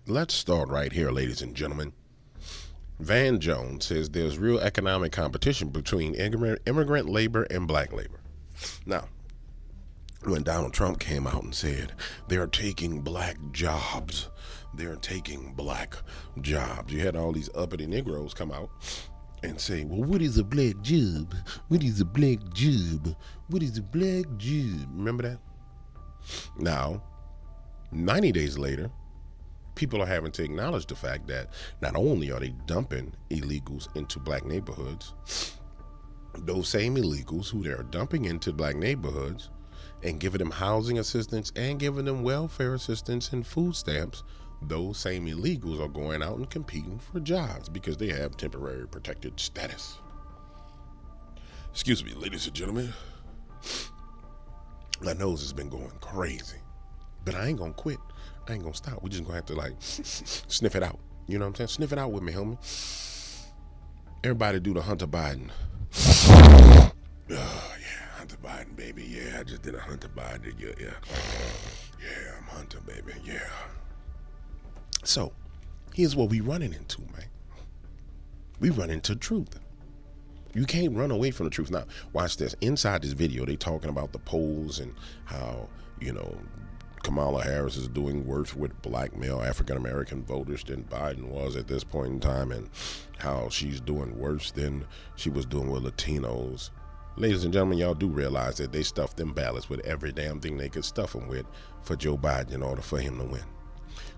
Let's start right here, ladies and gentlemen. Van Jones says there's real economic competition between immigrant labor and black labor. Now, when Donald Trump came out and said they're taking black jobs, you had all these uppity Negroes come out and say, well, what is a black job? What is a black job? What is a black job? Remember that? Now, 90 days later, people are having to acknowledge the fact that not only are they dumping illegals into black neighborhoods, those same illegals who they're dumping into black neighborhoods and giving them housing assistance and giving them welfare assistance and food stamps, those same illegals are going out and competing for jobs because they have temporary protected status. Excuse me, ladies and gentlemen. My nose has been going crazy, but I ain't gonna quit. I ain't gonna stop. We just gonna have to sniff it out. You know what I'm saying? Sniff it out with me, homie. Everybody do the Hunter Biden. Oh yeah, Hunter Biden, baby. Yeah, I just did a Hunter Biden. Yeah, I'm Hunter, baby. Yeah. So, here's what we running into, man. We run into truth. You can't run away from the truth. Now, watch this. Inside this video, they talking about the polls and how, Kamala Harris is doing worse with black male African-American voters than Biden was at this point in time, and how she's doing worse than she was doing with Latinos. Ladies and gentlemen, y'all do realize that they stuffed them ballots with every damn thing they could stuff them with for Joe Biden in order for him to win.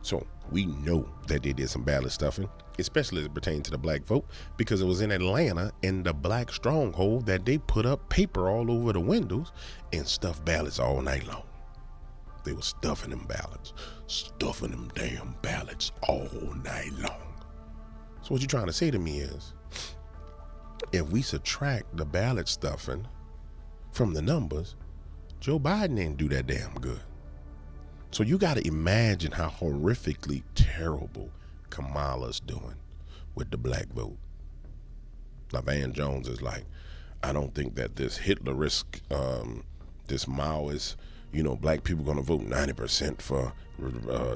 So we know that they did some ballot stuffing, especially as it pertains to the black vote, because it was in Atlanta, in the black stronghold, that they put up paper all over the windows and stuffed ballots all night long. They were stuffing them damn ballots all night long. So what you're trying to say to me is, if we subtract the ballot stuffing from the numbers, Joe Biden didn't do that damn good. So you got to imagine how horrifically terrible Kamala's doing with the black vote. Now, Van Jones is like, I don't think that this Hitlerist, this Maoist, black people going to vote 90% for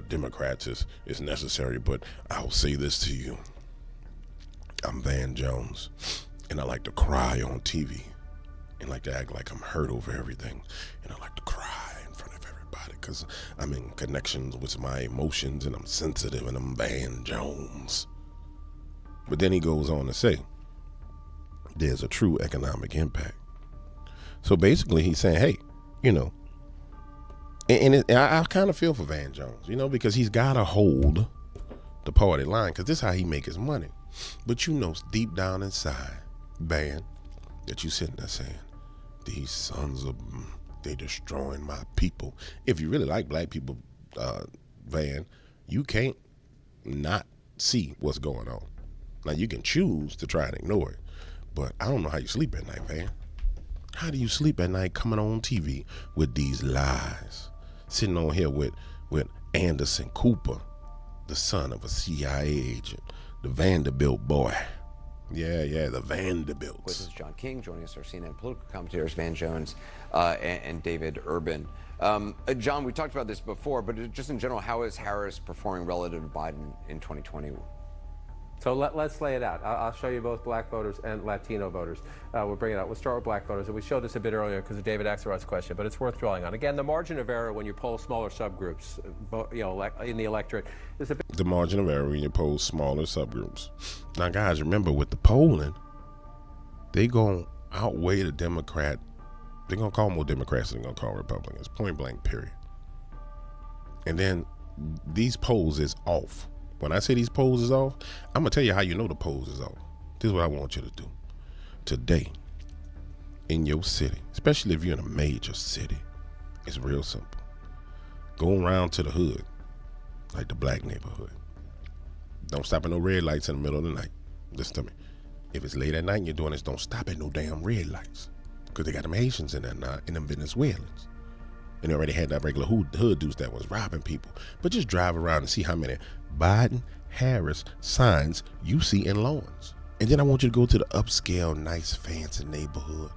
Democrats is necessary. But I'll say this to you. I'm Van Jones, and I like to cry on TV and like to act like I'm hurt over everything. And I like to cry in front of everybody because I'm in connections with my emotions and I'm sensitive and I'm Van Jones. But then he goes on to say, there's a true economic impact. So basically he's saying, hey, and I kind of feel for Van Jones, because he's got to hold the party line, because this is how he make his money. But deep down inside, Van, that you sitting there saying, these sons of, they destroying my people. If you really like black people, Van, you can't not see what's going on. Now, you can choose to try and ignore it, but I don't know how you sleep at night, Van. How do you sleep at night coming on TV with these lies? Sitting on here with Anderson Cooper, the son of a CIA agent, the Vanderbilt boy. Yeah, the Vanderbilts. This is John King. Joining us are CNN political commentators Van Jones and David Urban. John, we talked about this before, but just in general, how is Harris performing relative to Biden in 2020? So let's lay it out. I'll show you both black voters and Latino voters. We'll bring it out. We'll start with black voters. And we showed this a bit earlier because of David Axelrod's question, but it's worth dwelling on. Again, the margin of error when you poll smaller subgroups, in the electorate is a bit. The margin of error when you poll smaller subgroups. Now, guys, remember with the polling, they going to outweigh the Democrat. They're going to call more Democrats than they're going to call Republicans. Point blank, period. And then these polls is off. When I say these polls is off, I'm going to tell you how you know the polls is off. This is what I want you to do. Today, in your city, especially if you're in a major city, it's real simple. Go around to the hood, like the black neighborhood. Don't stop at no red lights in the middle of the night. Listen to me. If it's late at night and you're doing this, don't stop at no damn red lights. Because they got them Haitians in there now and them Venezuelans. And they already had that regular hood dudes that was robbing people. But just drive around and see how many Biden, Harris signs you see in lawns. And then I want you to go to the upscale, nice, fancy neighborhood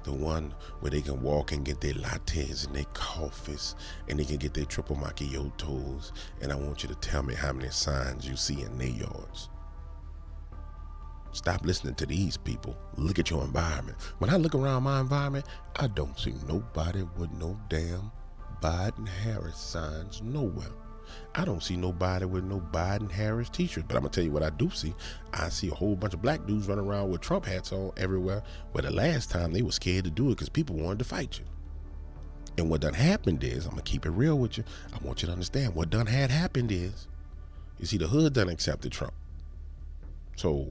The one where they can walk and get their lattes and their coffees, and they can get their triple macchiatos. And I want you to tell me how many signs you see in their yards. Stop listening to these people. Look at your environment. When I look around my environment, I don't see nobody with no damn Biden-Harris signs nowhere. I don't see nobody with no Biden-Harris t-shirts. But I'm going to tell you what I do see. I see a whole bunch of black dudes running around with Trump hats on everywhere, where the last time they were scared to do it because people wanted to fight you. And what done happened is, I'm going to keep it real with you. I want you to understand what done had happened is, you see, the hood done accepted Trump. So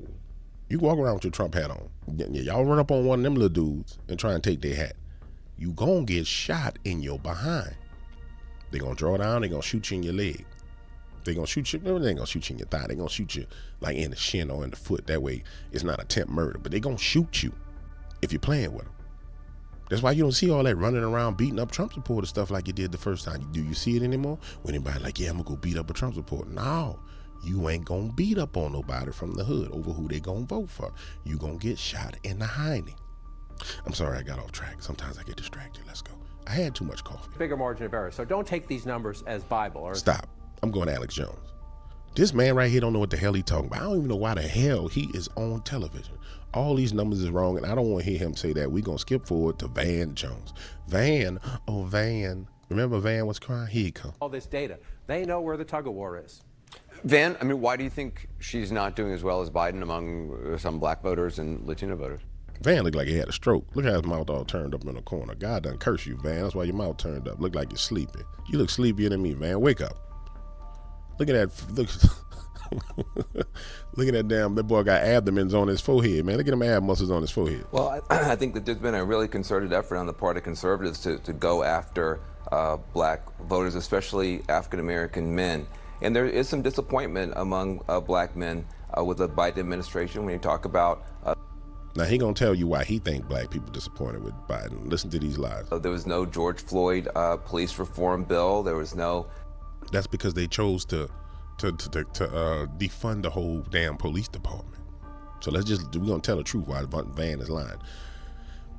you walk around with your Trump hat on. Y'all run up on one of them little dudes and try and take their hat. You gonna get shot in your behind. They gonna draw down, they gonna shoot you in your leg. They gonna shoot you, they ain't gonna shoot you in your thigh. They gonna shoot you like in the shin or in the foot. That way it's not attempt murder, but they gonna shoot you if you're playing with them. That's why you don't see all that running around beating up Trump supporters stuff like you did the first time. Do you see it anymore? When anybody like, yeah, I'm gonna go beat up a Trump supporter. No, you ain't gonna beat up on nobody from the hood over who they gonna vote for. You gonna get shot in the hiney. I'm sorry I got off track. Sometimes I get distracted. Let's go. I had too much coffee. Bigger margin of error. So don't take these numbers as Bible. Or Stop. I'm going to Alex Jones. This man right here don't know what the hell he talking about. I don't even know why the hell he is on television. All these numbers is wrong, and I don't want to hear him say that. We're going to skip forward to Van Jones. Van. Remember Van was crying? Here he come. all this data. They know where the tug of war is. Van, I mean, why do you think she's not doing as well as Biden among some black voters and Latino voters? Van looked like he had a stroke. Look how his mouth all turned up in the corner. God done curse you, Van. That's why your mouth turned up. Look like you're sleeping. You look sleepier than me, Van. Wake up. Look at that. Look at that damn. That boy got abdomens on his forehead, man. Look at them ab muscles on his forehead. Well, I think that there's been a really concerted effort on the part of conservatives to go after black voters, especially African American men. And there is some disappointment among black men with the Biden administration when you talk about. Now he gonna tell you why he think black people disappointed with Biden. Listen to these lies. There was no George Floyd police reform bill. There was no. That's because they chose to defund the whole damn police department. So we're gonna tell the truth why Van is lying.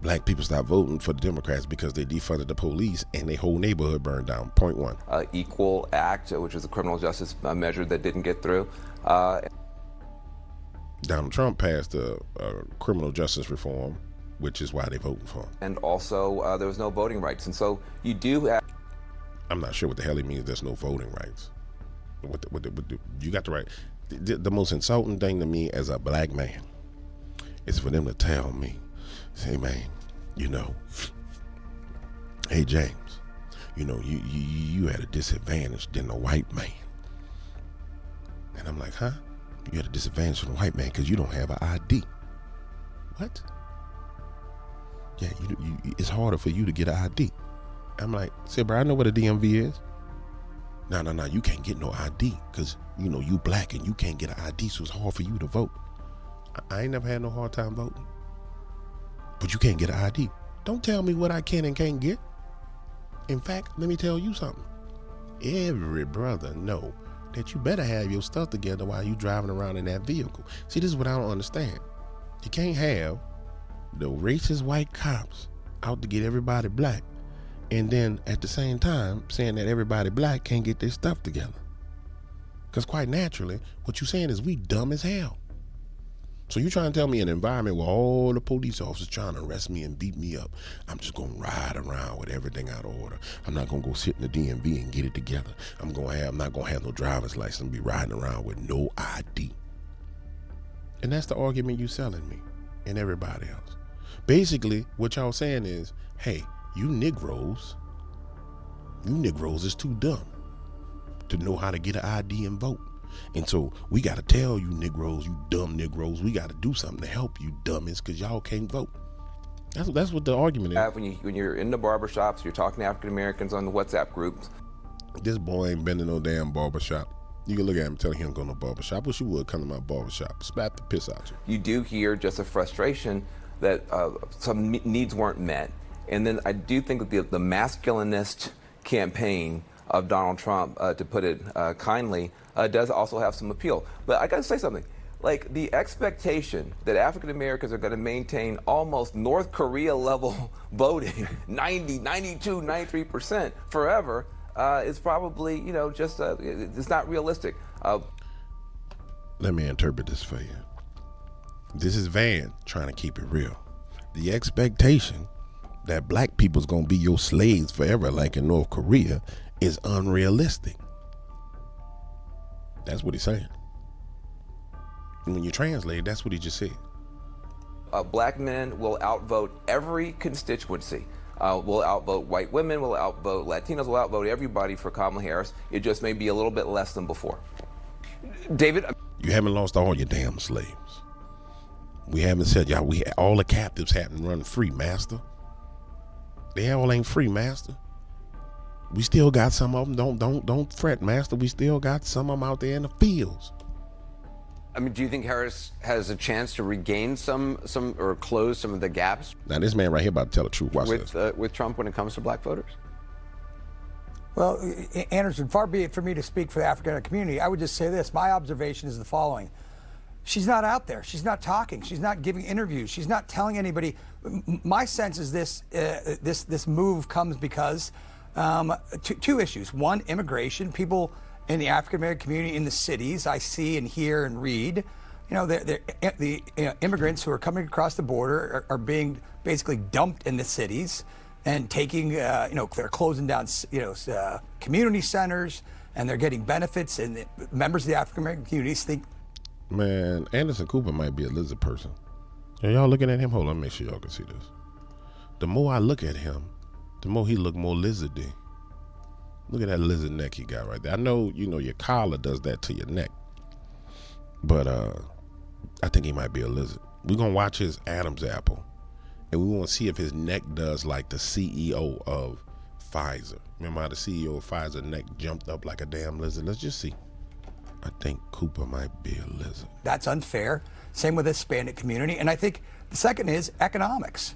Black people stopped voting for the Democrats because they defunded the police and their whole neighborhood burned down. Point one. Equal Act, which was a criminal justice measure that didn't get through. Donald Trump passed a criminal justice reform, which is why they're voting for him. And also, there was no voting rights. And so you do have. I'm not sure what the hell he means there's no voting rights. You got the right. The most insulting thing to me as a black man is for them to tell me, say, man, hey, James, you had a disadvantage than a white man. And I'm like, huh? You had a disadvantage from a white man because you don't have an ID. What? Yeah, it's harder for you to get an ID. I'm like, say, bro, I know what a DMV is. No, you can't get no ID because, you black and you can't get an ID, so it's hard for you to vote. I ain't never had no hard time voting. But you can't get an ID. Don't tell me what I can and can't get. In fact, let me tell you something. Every brother know that you better have your stuff together while you driving around in that vehicle. See, this is what I don't understand. You can't have the racist white cops out to get everybody black and then at the same time saying that everybody black can't get their stuff together. Because quite naturally, what you're saying is we dumb as hell. So you trying to tell me an environment where all the police officers trying to arrest me and beat me up, I'm just going to ride around with everything out of order. I'm not going to go sit in the DMV and get it together. I'm not going to have no driver's license and be riding around with no ID. And that's the argument you selling me and everybody else. Basically, what y'all saying is, hey, you Negroes is too dumb to know how to get an ID and vote. And so we got to tell you Negroes, you dumb Negroes, we got to do something to help you dummies because y'all can't vote. That's what the argument is. When you're in the barbershops, you're talking to African Americans on the WhatsApp groups. This boy ain't been to no damn barbershop. You can look at him and tell him he don't go to no barbershop. Wish you would come to my barbershop. Spat the piss out you. You do hear just a frustration that some needs weren't met. And then I do think that the masculinist campaign of Donald Trump, to put it kindly, does also have some appeal. But I got to say something. like the expectation that African Americans are going to maintain almost North Korea level voting, 90, 92, 93% forever, is probably, just it's not realistic. Let me interpret this for you. This is Van trying to keep it real. The expectation that black people's gonna be your slaves forever, like in North Korea, is unrealistic. That's what he's saying. And when you translate, that's what he just said. Black men will outvote every constituency. Will outvote white women, will outvote Latinos, will outvote everybody for Kamala Harris. It just may be a little bit less than before. David, You haven't lost all your damn slaves. We haven't said, y'all, all the captives haven't run free, master. They all ain't free, master. We still got some of them. Don't fret, master. We still got some of them out there in the fields. I mean, do you think Harris has a chance to regain some or close some of the gaps Now this man right here about to tell the truth. Watch this. with Trump when it comes to black voters? Well, Anderson, far be it for me to speak for the African community. I would just say this. My observation is the following. She's not out there. She's not talking. She's not giving interviews. She's not telling anybody. My sense is this move comes because two issues. One, immigration. People in the African American community in the cities, I see and hear and read, the immigrants who are coming across the border are being basically dumped in the cities and taking, they're closing down, community centers, and they're getting benefits, and members of the African American communities think. Man, Anderson Cooper might be a lizard person. Are y'all looking at him? Hold on, make sure y'all can see this. The more I look at him, the more he look more lizardy. Look at that lizard neck he got right there. I know, your collar does that to your neck. But I think he might be a lizard. We're going to watch his Adam's apple. And we want to see if his neck does like the CEO of Pfizer. Remember how the CEO of Pfizer neck jumped up like a damn lizard? Let's just see. I think Cooper might be a lizard. That's unfair. Same with the Hispanic community. And I think the second is economics.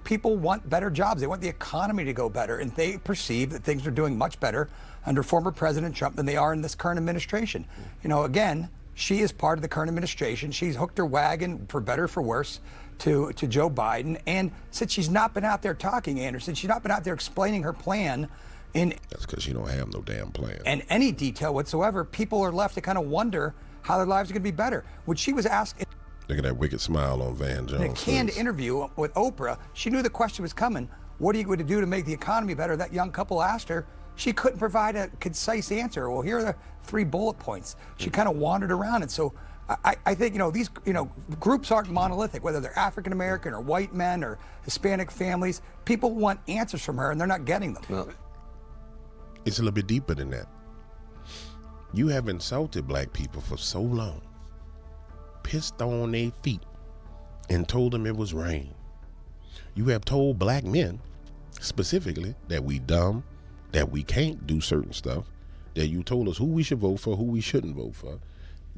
People want better jobs. They want the economy to go better, and they perceive that things are doing much better under former President Trump than they are in this current administration. Again, she is part of the current administration. She's hooked her wagon, for better or for worse, to Joe Biden. And since she's not been out there talking, Anderson, she's not been out there explaining her plan That's because she don't have no damn plan. in any detail whatsoever, people are left to kind of wonder how their lives are going to be better. When she was asked Look at that wicked smile on Van Jones. in a canned face. interview with Oprah, she knew the question was coming. What are you going to do to make the economy better? That young couple asked her. She couldn't provide a concise answer. Well, here are the 3 bullet points. She kind of wandered around. And so I think, these, groups aren't monolithic, whether they're African American or white men or Hispanic families. People want answers from her, and they're not getting them. Well, It's a little bit deeper than that. You have insulted black people for so long, pissed on their feet, and told them it was rain. You have told black men, specifically, that we dumb, that we can't do certain stuff, that you told us who we should vote for, who we shouldn't vote for.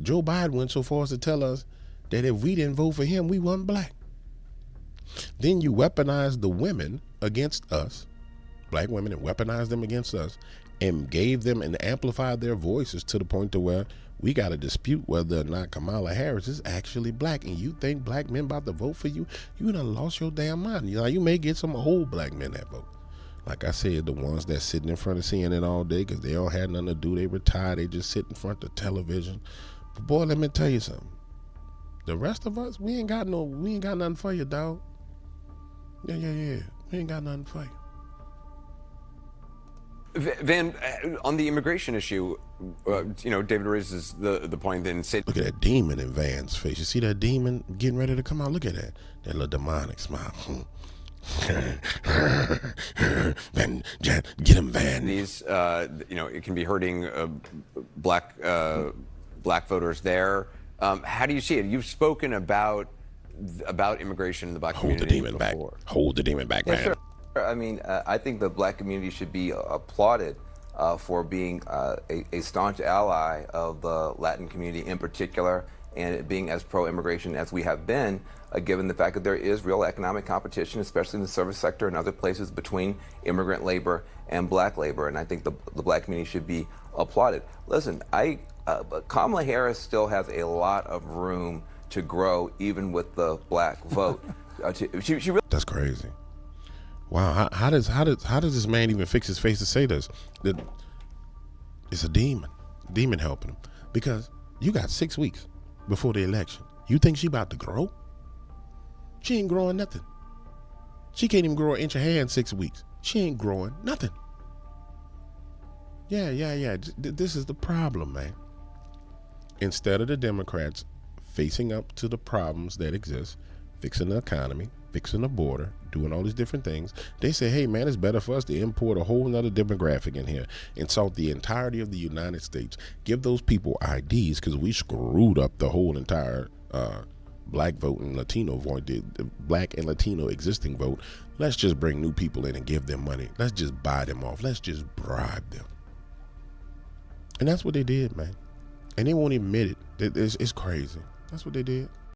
Joe Biden went so far as to tell us that if we didn't vote for him, we weren't black. Then you weaponized the women against us, black women, and weaponized them against us, and gave them and amplified their voices to the point to where we got to dispute whether or not Kamala Harris is actually black. And you think black men about to vote for you? You done lost your damn mind. You may get some old black men that vote. Like I said, the ones that sitting in front of CNN all day because they don't have nothing to do. They retired. They just sit in front of television. But boy, let me tell you something. The rest of us, we ain't got nothing for you, dog. Yeah. We ain't got nothing for you. Van, on the immigration issue, David raises the point that Look at that demon in Van's face. You see that demon getting ready to come out? Look at that. That little demonic smile. Van, get him, Van. these, it can be hurting black voters there. How do you see it? You've spoken about immigration in the black Hold the community demon before. back. Hold the demon back, Van. sure. I mean, I think the black community should be applauded for being a staunch ally of the Latin community in particular, and being as pro-immigration as we have been, given the fact that there is real economic competition, especially in the service sector and other places, between immigrant labor and black labor. And I think the black community should be applauded. Listen, I But Kamala Harris still has a lot of room to grow, even with the black vote. She really That's crazy. Wow, how does this man even fix his face to say this? That it's a demon helping him. Because you got 6 weeks before the election. You think she about to grow? She ain't growing nothing. She can't even grow an inch of hair in 6 weeks. She ain't growing nothing. Yeah. This is the problem, man. Instead of the Democrats facing up to the problems that exist, fixing the economy, fixing the border, doing all these different things, they say, hey, man, it's better for us to import a whole nother demographic in here, insult the entirety of the United States, give those people IDs, because we screwed up the whole entire black vote and Latino vote, the black and Latino existing vote. Let's just bring new people in and give them money. Let's just buy them off. Let's just bribe them. And that's what they did, man. And they won't admit it. It's crazy. That's what they did.